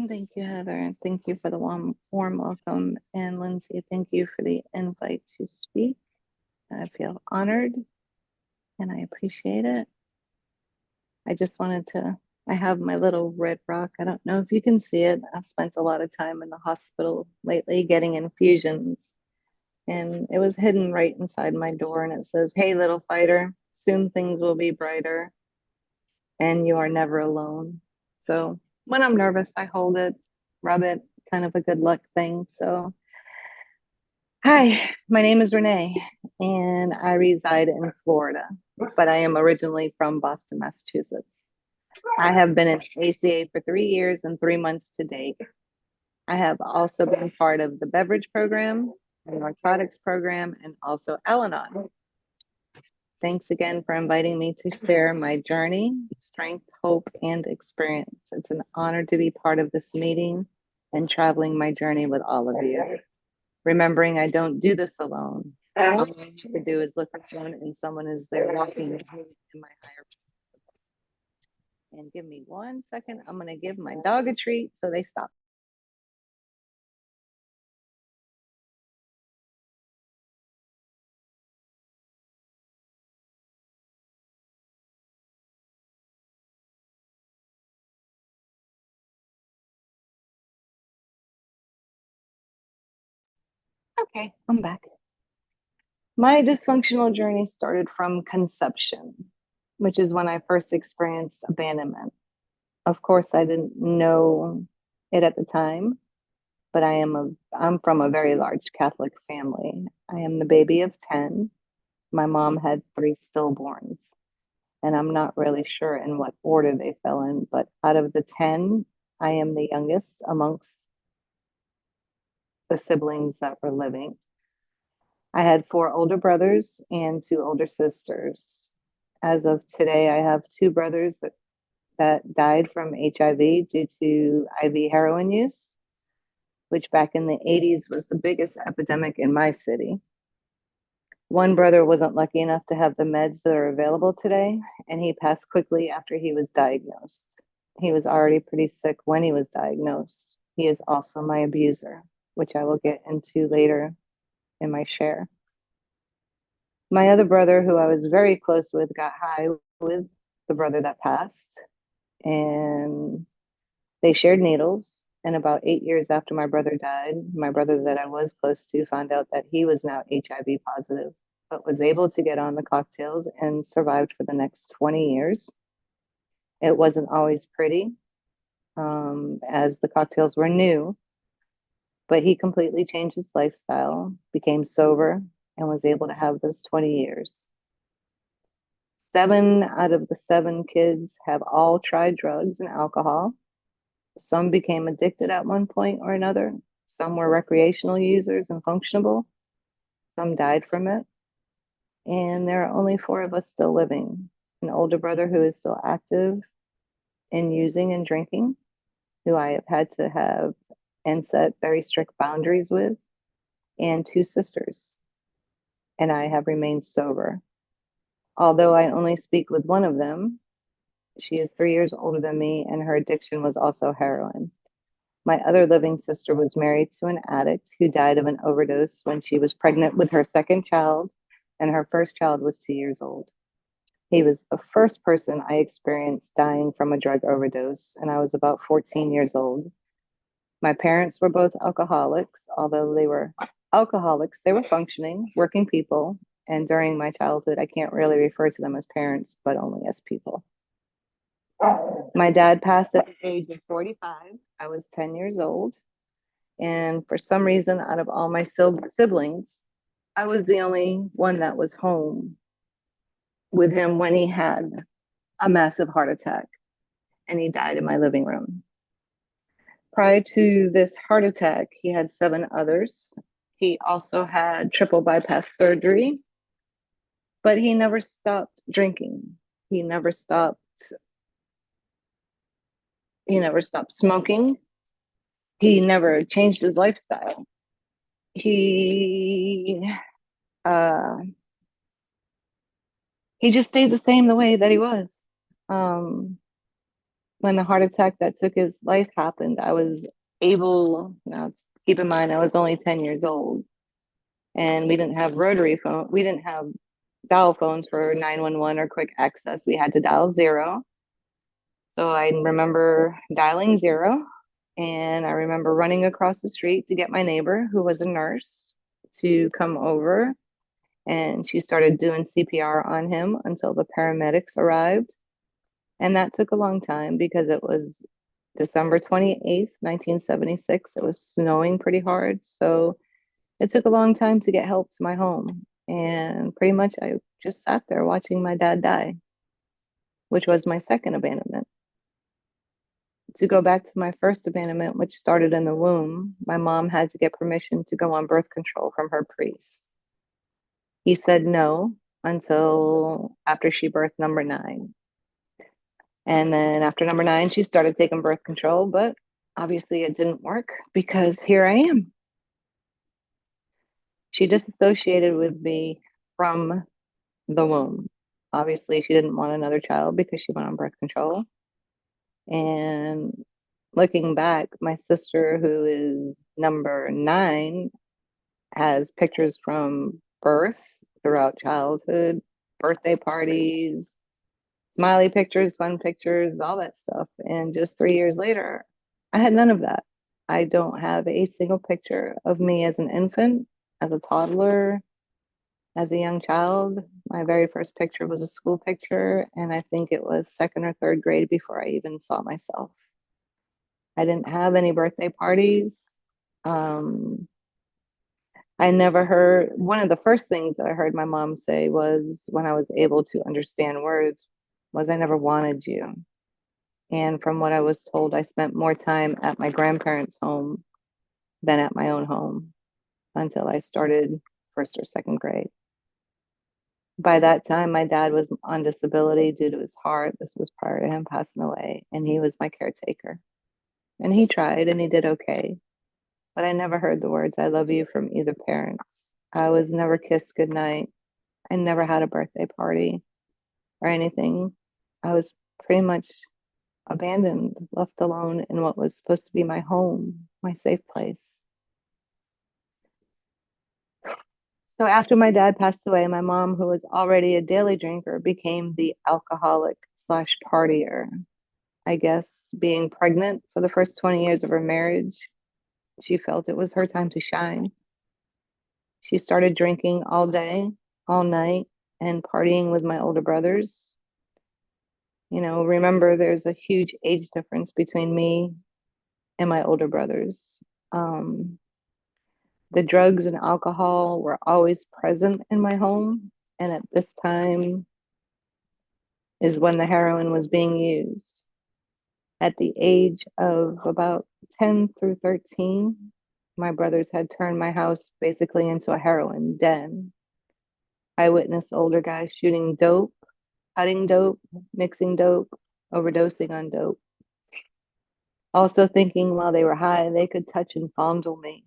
Thank you, Heather. Thank you for the warm welcome. And Lindsay, thank you for the invite to speak. I feel honored and I appreciate it. I just wanted to, I have my little red rock. I don't know if you can see it. I've spent a lot of time in the hospital lately getting infusions, and it was hidden right inside my door. And it says, "Hey, little fighter, soon things will be brighter, and you are never alone." So when I'm nervous, I hold it, rub it, kind of a good luck thing. So, hi, my name is Renee, and I reside in Florida, but I am originally from Boston, Massachusetts. I have been in ACA for 3 years and 3 months to date. I have also been part of the beverage program, the narcotics program, and also Al Anon. Thanks again for inviting me to share my journey, strength, hope, and experience. It's an honor to be part of this meeting and traveling my journey with all of you. Remembering I don't do this alone. All I need to do is look around and someone is there walking with me in my higher. And give me 1 second. I'm going to give my dog a treat so they stop. Okay, I'm back. My dysfunctional journey started from conception, which is when I first experienced abandonment. Of course, I didn't know it at the time, but I'm from a very large Catholic family. I am the baby of 10. My mom had three stillborns, and I'm not really sure in what order they fell in, but out of the 10, I am the youngest amongst the siblings that were living. I had four older brothers and two older sisters. As of today, I have two brothers that died from HIV due to IV heroin use, which back in the 80s was the biggest epidemic in my city. One brother wasn't lucky enough to have the meds that are available today, and he passed quickly after he was diagnosed. He was already pretty sick when he was diagnosed. He is also my abuser, which I will get into later in my share. My other brother, who I was very close with, got high with the brother that passed, and they shared needles. And about 8 years after my brother died, my brother that I was close to found out that he was now HIV positive, but was able to get on the cocktails and survived for the next 20 years. It wasn't always pretty, as the cocktails were new, but he completely changed his lifestyle, became sober, and was able to have those 20 years. 7 out of the 7 kids have all tried drugs and alcohol. Some became addicted at one point or another. Some were recreational users and functionable. Some died from it. And there are only 4 of us still living. An older brother who is still active in using and drinking, who I have had to have and set very strict boundaries with, and 2 sisters. And I have remained sober. Although I only speak with one of them, she is 3 years older than me, and her addiction was also heroin. My other living sister was married to an addict who died of an overdose when she was pregnant with her second child, and her first child was 2 years old. He was the first person I experienced dying from a drug overdose, and I was about 14 years old. My parents were both alcoholics. Although they were alcoholics, they were functioning, working people. And during my childhood, I can't really refer to them as parents, but only as people. My dad passed at the age of 45. I was 10 years old. And for some reason, out of all my siblings, I was the only one that was home with him when he had a massive heart attack and he died in my living room. Prior to this heart attack, he had 7 others. He also had triple bypass surgery, but he never stopped drinking. He never stopped. He never stopped smoking. He never changed his lifestyle. He uh, he just stayed the same the way that he was. Um, when the heart attack that took his life happened, I was able, now keep in mind, I was only 10 years old and we didn't have rotary phone. We didn't have dial phones for 911 or quick access. We had to dial zero. So I remember dialing zero, and I remember running across the street to get my neighbor, who was a nurse, to come over. And she started doing CPR on him until the paramedics arrived. And that took a long time because it was December 28th, 1976. It was snowing pretty hard. So it took a long time to get help to my home. And pretty much I just sat there watching my dad die, which was my second abandonment. To go back to my first abandonment, which started in the womb, my mom had to get permission to go on birth control from her priest. He said no until after she birthed number nine. And then after number nine, she started taking birth control, but obviously it didn't work because here I am. She disassociated with me from the womb. Obviously, she didn't want another child because she went on birth control. And looking back, my sister, who is number nine, has pictures from birth throughout childhood, birthday parties, smiley pictures, fun pictures, all that stuff. And just 3 years later, I had none of that. I don't have a single picture of me as an infant, as a toddler, as a young child. My very first picture was a school picture, and I think it was second or third grade before I even saw myself. I didn't have any birthday parties. Um, I never heard, one of the first things that I heard my mom say was when I was able to understand words was, I never wanted you. And from what I was told, I spent more time at my grandparents' home than at my own home until I started first or second grade. By that time, my dad was on disability due to his heart. This was prior to him passing away, and he was my caretaker. And he tried and he did okay. But I never heard the words "I love you" from either parents. I was never kissed goodnight. I never had a birthday party or anything. I was pretty much abandoned, left alone in what was supposed to be my home, my safe place. So after my dad passed away, my mom, who was already a daily drinker, became the alcoholic slash partier. I guess being pregnant for the first 20 years of her marriage, she felt it was her time to shine. She started drinking all day, all night, and partying with my older brothers. You know, remember there's a huge age difference between me and my older brothers. Um, the drugs and alcohol were always present in my home. And at this time is when the heroin was being used. At the age of about 10 through 13, my brothers had turned my house basically into a heroin den. I witnessed older guys shooting dope, cutting dope, mixing dope, overdosing on dope. Also thinking while they were high, they could touch and fondle me.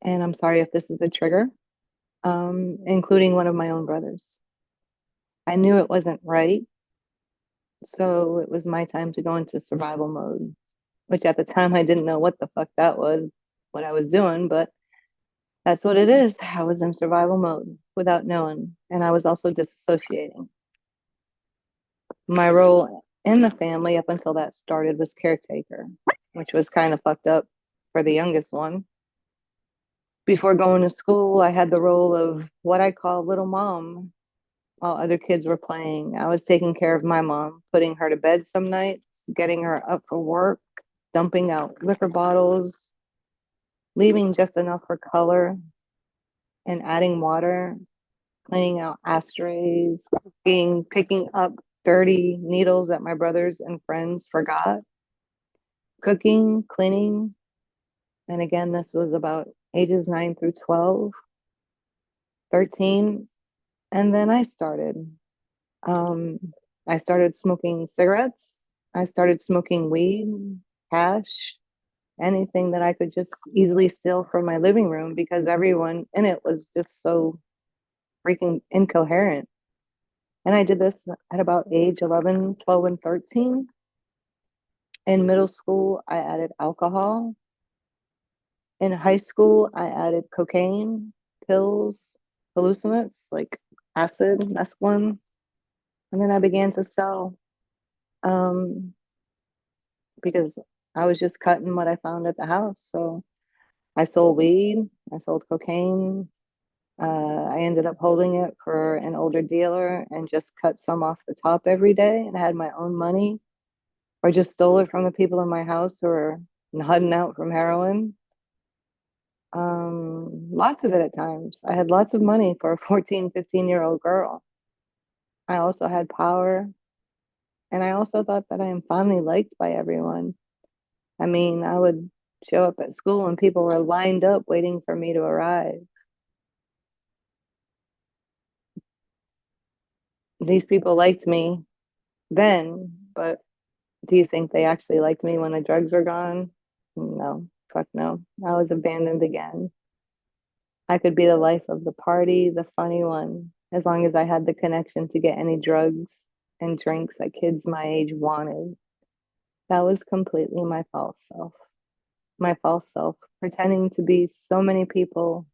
And I'm sorry if this is a trigger, including one of my own brothers. I knew it wasn't right. So it was my time to go into survival mode, which at the time I didn't know what the fuck that was, what I was doing, but that's what it is. I was in survival mode without knowing. And I was also disassociating. My role in the family up until that started was caretaker, which was kind of fucked up for the youngest one. Before going to school, I had the role of what I call little mom while other kids were playing. I was taking care of my mom, putting her to bed some nights, getting her up for work, dumping out liquor bottles, leaving just enough for color, and adding water, cleaning out ashtrays, picking up dirty needles that my brothers and friends forgot, cooking, cleaning. And again, this was about ages 9 through 12, 13. And then I started. Um, I started smoking cigarettes. I started smoking weed, hash, anything that I could just easily steal from my living room because everyone in it was just so freaking incoherent. And I did this at about age 11, 12, and 13. In middle school, I added alcohol. In high school, I added cocaine, pills, hallucinants like acid, mescaline, and then I began to sell um, because I was just cutting what I found at the house. So I sold weed, I sold cocaine. I ended up holding it for an older dealer and just cut some off the top every day and had my own money, or just stole it from the people in my house who were nodding out from heroin. Lots of it at times. I had lots of money for a 14, 15-year-old girl. I also had power, and I also thought that I am finally liked by everyone. I mean, I would show up at school and people were lined up waiting for me to arrive. These people liked me then, but do you think they actually liked me when the drugs were gone? No, fuck no. I was abandoned again. I could be the life of the party, the funny one, as long as I had the connection to get any drugs and drinks that kids my age wanted. That was completely my false self. My false self, pretending to be so many people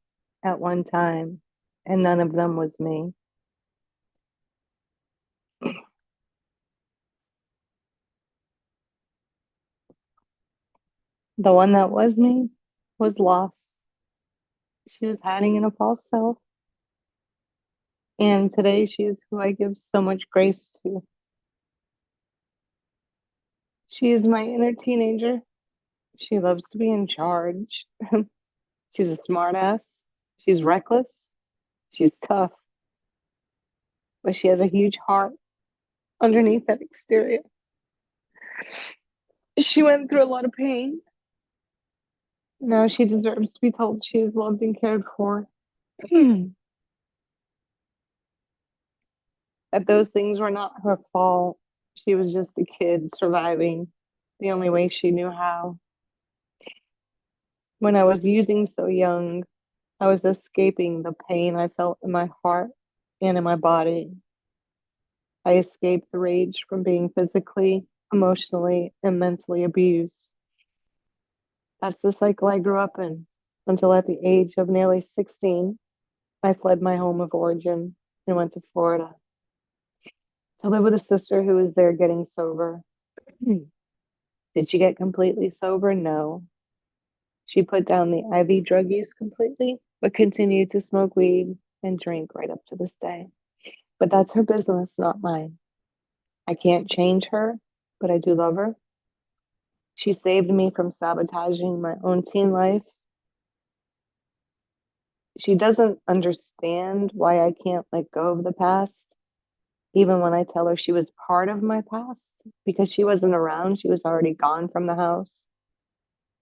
at one time, and none of them was me. The one that was me was lost. She was hiding in a false self, and today she is who I give so much grace to. She is my inner teenager. She loves to be in charge. She's a smartass. She's reckless. She's tough, but she has a huge heart underneath that exterior. She went through a lot of pain. Now she deserves to be told she is loved and cared for. That those things were not her fault. She was just a kid surviving the only way she knew how. When I was using so young, I was escaping the pain I felt in my heart and in my body. I escaped the rage from being physically, emotionally, and mentally abused. That's the cycle I grew up in until at the age of nearly 16, I fled my home of origin and went to Florida to live with a sister who was there getting sober. Did she get completely sober? No. She put down the IV drug use completely, but continued to smoke weed and drink right up to this day. But that's her business, not mine. I can't change her, but I do love her. She saved me from sabotaging my own teen life. She doesn't understand why I can't let go of the past, even when I tell her she was part of my past, because she wasn't around. She was already gone from the house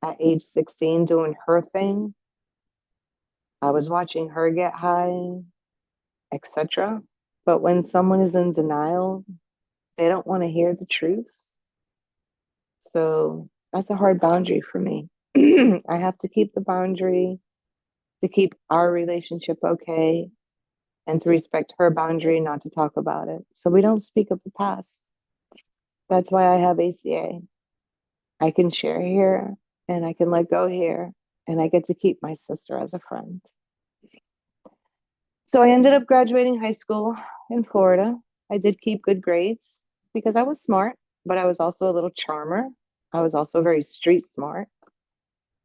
at age 16 doing her thing. I was watching her get high, etc. But when someone is in denial, they don't want to hear the truth. So that's a hard boundary for me. I have to keep the boundary to keep our relationship okay and to respect her boundary not to talk about it. So we don't speak of the past. That's why I have ACA. I can share here and I can let go here and I get to keep my sister as a friend. So I ended up graduating high school in Florida. I did keep good grades because I was smart, but I was also a little charmer. I was also very street smart.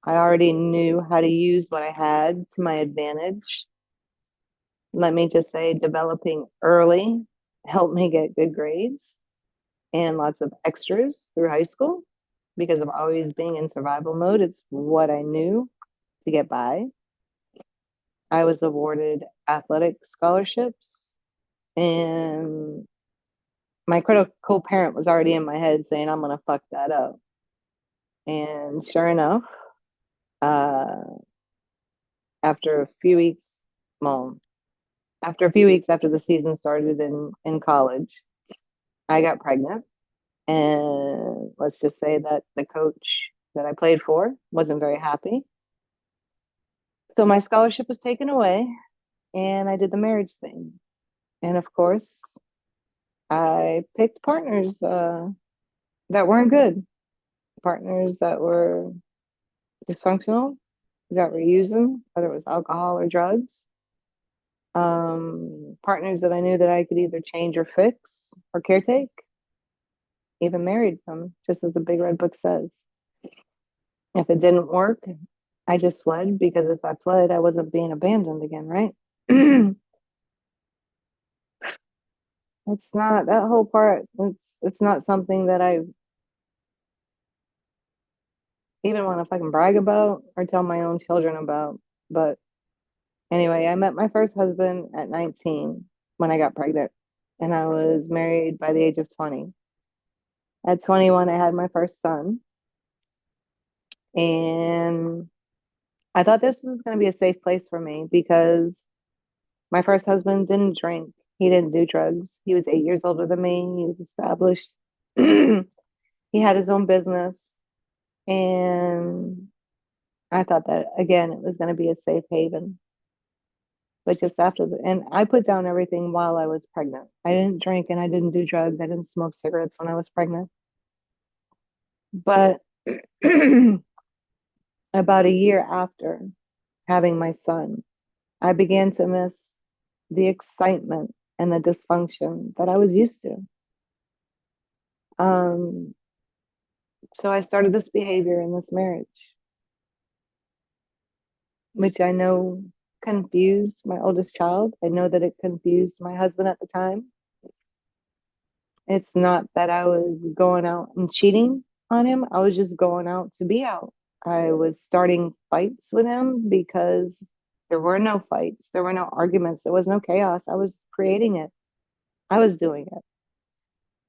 I already knew how to use what I had to my advantage. Let me just say, developing early helped me get good grades and lots of extras through high school because of always being in survival mode. It's what I knew to get by. I was awarded athletic scholarships, and my critical parent was already in my head saying, I'm going to fuck that up. And sure enough, uh, after a few weeks, well, after a few weeks after the season started in college, I got pregnant. And let's just say that the coach that I played for wasn't very happy. So my scholarship was taken away and I did the marriage thing. And of course, I picked partners that weren't good, partners that were dysfunctional, that were using, whether it was alcohol or drugs, partners that I knew that I could either change or fix or caretake, even married them, just as the big red book says. If it didn't work, I just fled because if I fled, I wasn't being abandoned again, right? It's not that whole part. It's not something that I even want to fucking brag about or tell my own children about. But anyway, I met my first husband at 19 when I got pregnant, and I was married by the age of 20. At 21, I had my first son, and I thought this was going to be a safe place for me because my first husband didn't drink. He didn't do drugs. He was 8 years older than me. He was established. He had his own business. And I thought that, again, it was going to be a safe haven. But just after and I put down everything while I was pregnant. I didn't drink and I didn't do drugs. I didn't smoke cigarettes when I was pregnant. But about a year after having my son, I began to miss the excitement and the dysfunction that I was used to. Um, so I started this behavior in this marriage, which I know confused my oldest child. I know that it confused my husband at the time. It's not that I was going out and cheating on him, I was just going out to be out. I was starting fights with him because there were no fights, there were no arguments, there was no chaos. I was creating it, I was doing it.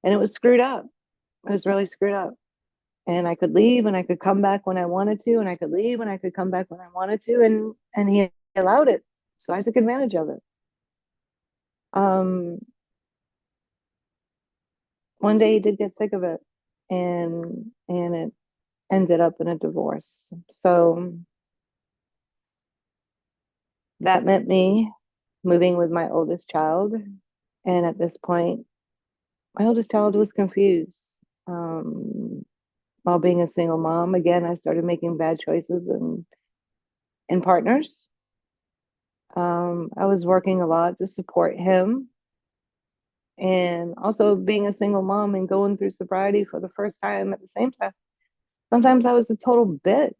And it was screwed up. It was really screwed up. And I could leave and I could come back when I wanted to, and I could leave and I could come back when I wanted to, and he allowed it. So I took advantage of it. Um, one day he did get sick of it, and it ended up in a divorce. So that meant me moving with my oldest child. And at this point, my oldest child was confused. Um, while being a single mom, again, I started making bad choices in partners. I was working a lot to support him. And also being a single mom and going through sobriety for the first time at the same time. Sometimes I was a total bitch.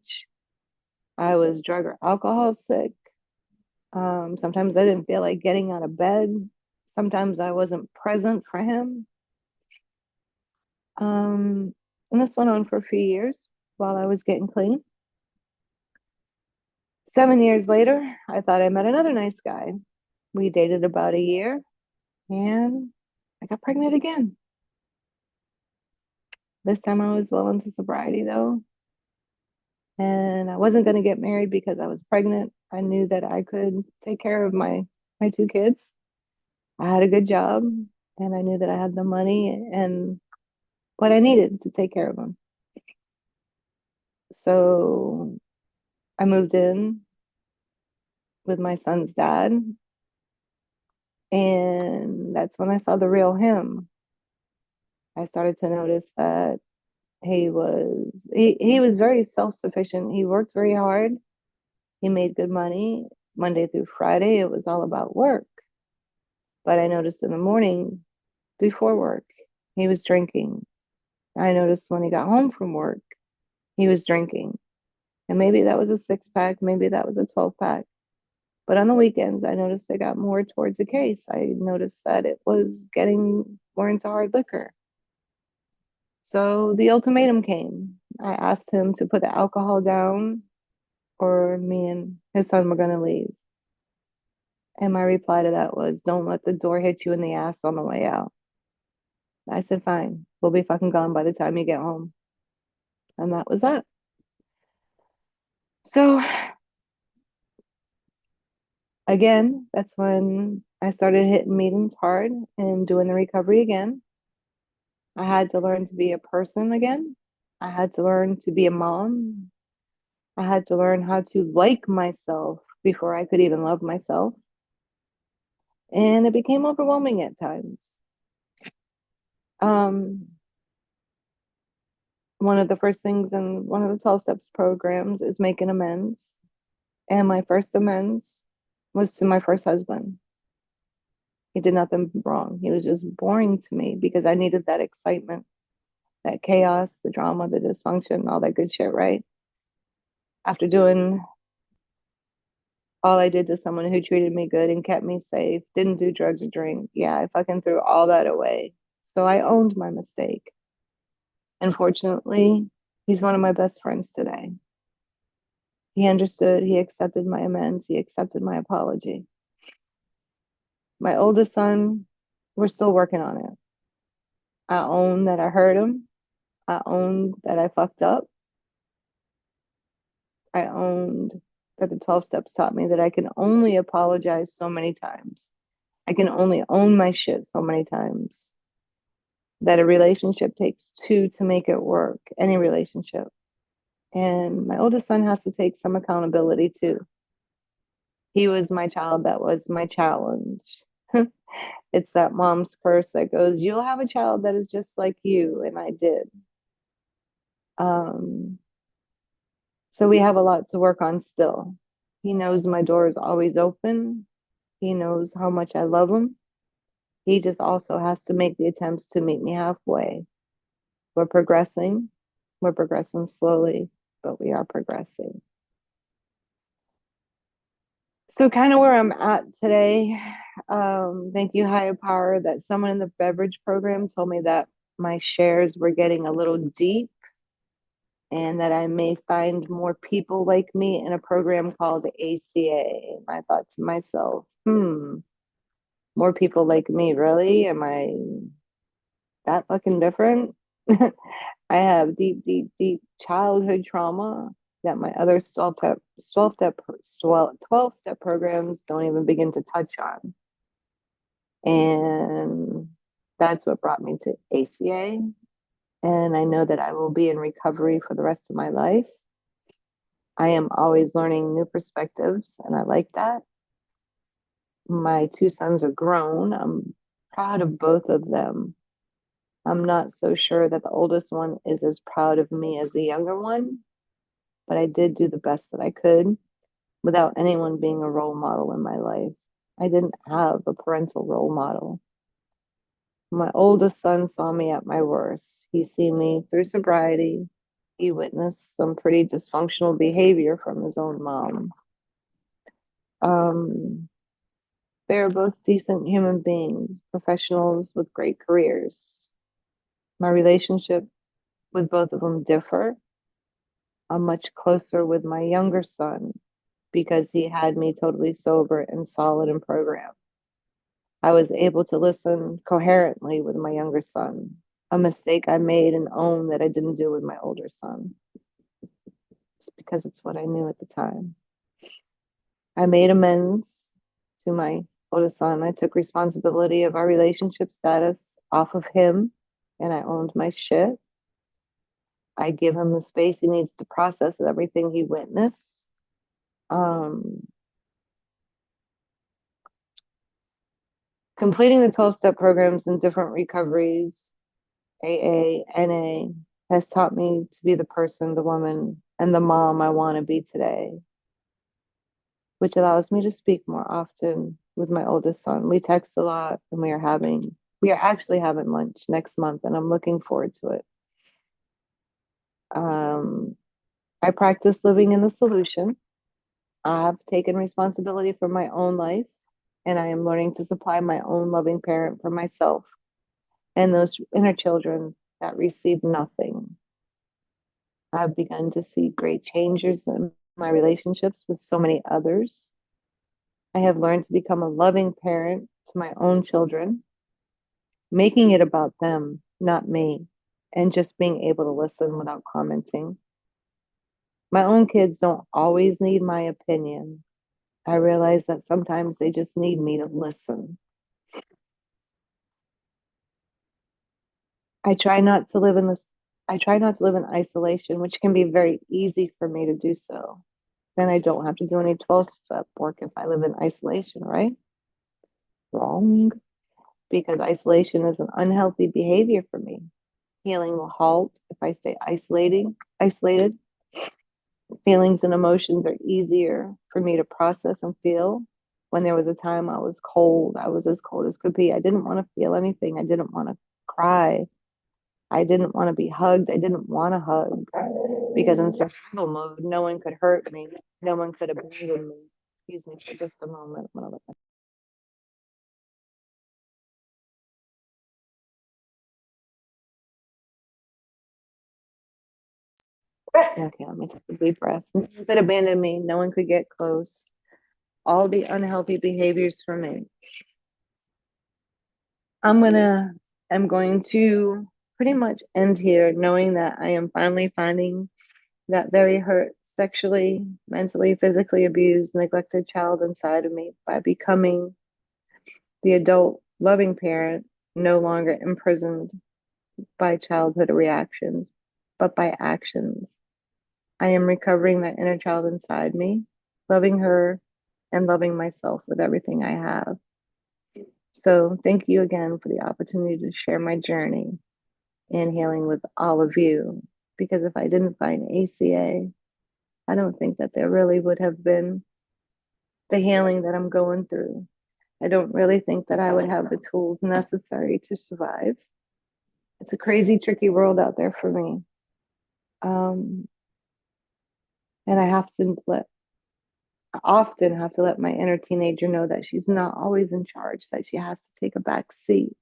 I was drug or alcohol sick. Sometimes I didn't feel like getting out of bed. Sometimes I wasn't present for him. And this went on for a few years while I was getting clean. 7 years later, I thought I met another nice guy. We dated about a year and I got pregnant again. This time I was well into sobriety though. And I wasn't going to get married because I was pregnant. I knew that I could take care of my two kids. I had a good job and I knew that I had the money and what I needed to take care of them. So I moved in with my son's dad, and that's when I saw the real him. I started to notice that he was very self-sufficient. He worked very hard. He made good money. Monday through Friday, it was all about work. But I noticed in the morning before work, he was drinking. I noticed when he got home from work, he was drinking. And maybe that was a six pack, maybe that was a 12 pack. But on the weekends, I noticed it got more towards the case. I noticed that it was getting more into hard liquor. So the ultimatum came. I asked him to put the alcohol down, or me and his son were going to leave. And my reply to that was, don't let the door hit you in the ass on the way out. I said, fine, we'll be fucking gone by the time you get home. And that was that. So again, that's when I started hitting meetings hard and doing the recovery again. I had to learn to be a person again. I had to learn to be a mom. I had to learn how to like myself before I could even love myself. And it became overwhelming at times. Um, one of the first things in one of the 12 steps programs is making amends. And my first amends was to my first husband. He did nothing wrong. He was just boring to me because I needed that excitement, that chaos, the drama, the dysfunction, all that good shit, right? After doing all I did to someone who treated me good and kept me safe, didn't do drugs or drink. Yeah, I fucking threw all that away. So I owned my mistake. Unfortunately, he's one of my best friends today. He understood, he accepted my amends, he accepted my apology. My oldest son, we're still working on it. I own that I hurt him. I own that I fucked up. I owned that the 12 steps taught me that I can only apologize so many times. I can only own my shit so many times. That a relationship takes two to make it work, any relationship. And my oldest son has to take some accountability too. He was my child, that was my challenge. It's that mom's curse that goes, you'll have a child that is just like you. And I did. Um, so we have a lot to work on still. He knows my door is always open. He knows how much I love him. He just also has to make the attempts to meet me halfway. We're progressing. We're progressing slowly, but we are progressing. So kind of where I'm at today. Thank you, higher power, that someone in the beverage program told me that my shares were getting a little deep and that I may find more people like me in a program called the ACA. And I thought to myself, more people like me, really? Am I that fucking different? I have deep, deep, deep childhood trauma that my other 12 step programs don't even begin to touch on. And that's what brought me to ACA. And I know that I will be in recovery for the rest of my life. I am always learning new perspectives, and I like that. My two sons are grown. I'm proud of both of them. I'm not so sure that the oldest one is as proud of me as the younger one, but I did do the best that I could without anyone being a role model in my life. I didn't have a parental role model. My oldest son saw me at my worst. He seen me through sobriety. He witnessed some pretty dysfunctional behavior from his own mom. Um, they're both decent human beings, professionals with great careers. My relationship with both of them differ. I'm much closer with my younger son because he had me totally sober and solid and programmed. I was able to listen coherently with my younger son, a mistake I made and own that I didn't do with my older son. It's because it's what I knew at the time. I made amends to my oldest son. I took responsibility of our relationship status off of him and I owned my shit. I give him the space he needs to process everything he witnessed. Um, Completing the 12 step programs in different recoveries, AA, NA, has taught me to be the person, the woman, and the mom I want to be today, which allows me to speak more often with my oldest son. We text a lot and we are actually having lunch next month and I'm looking forward to it. Um, I practice living in the solution. I have taken responsibility for my own life and I am learning to supply my own loving parent for myself and those inner children that receive nothing. I've begun to see great changes in my relationships with so many others. I have learned to become a loving parent to my own children, making it about them, not me, and just being able to listen without commenting. My own kids don't always need my opinion. I realize that sometimes they just need me to listen. I try not to live in this I try not to live in isolation, which can be very easy for me to do so. Then I don't have to do any 12 step work if I live in isolation, right? Wrong. because isolation is an unhealthy behavior for me. Healing will halt if I stay isolated. Feelings and emotions are easier for me to process and feel. When there was a time I was cold, I was as cold as could be. I didn't want to feel anything. I didn't want to cry. I didn't want to be hugged. I didn't want to hug because in survival mode, no one could hurt me. No one could abandon me. Excuse me for just a moment. Okay, let me take a deep breath. No one could abandon me. No one could get close. All the unhealthy behaviors for me. I'm going to pretty much end here knowing that I am finally finding that very hurt, sexually, mentally, physically abused, neglected child inside of me by becoming the adult, loving parent, no longer imprisoned by childhood reactions, but by actions. I am recovering that inner child inside me, loving her and loving myself with everything I have. So, thank you again for the opportunity to share my journey in healing with all of you. Because if I didn't find ACA, I don't think that there really would have been the healing that I'm going through. I don't really think that I would have the tools necessary to survive. It's a crazy, tricky world out there for me. Um, and I often have to let my inner teenager know that she's not always in charge, that she has to take a back seat.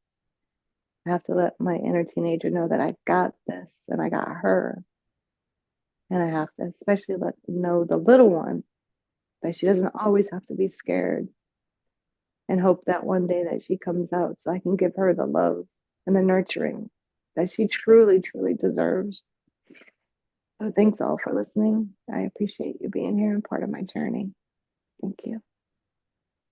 I have to let my inner teenager know that I got this and I got her. And I have to especially let know the little one that she doesn't always have to be scared and hope that one day that she comes out so I can give her the love and the nurturing that she truly, truly deserves. So thanks all for listening. I appreciate you being here and part of my journey. Thank you.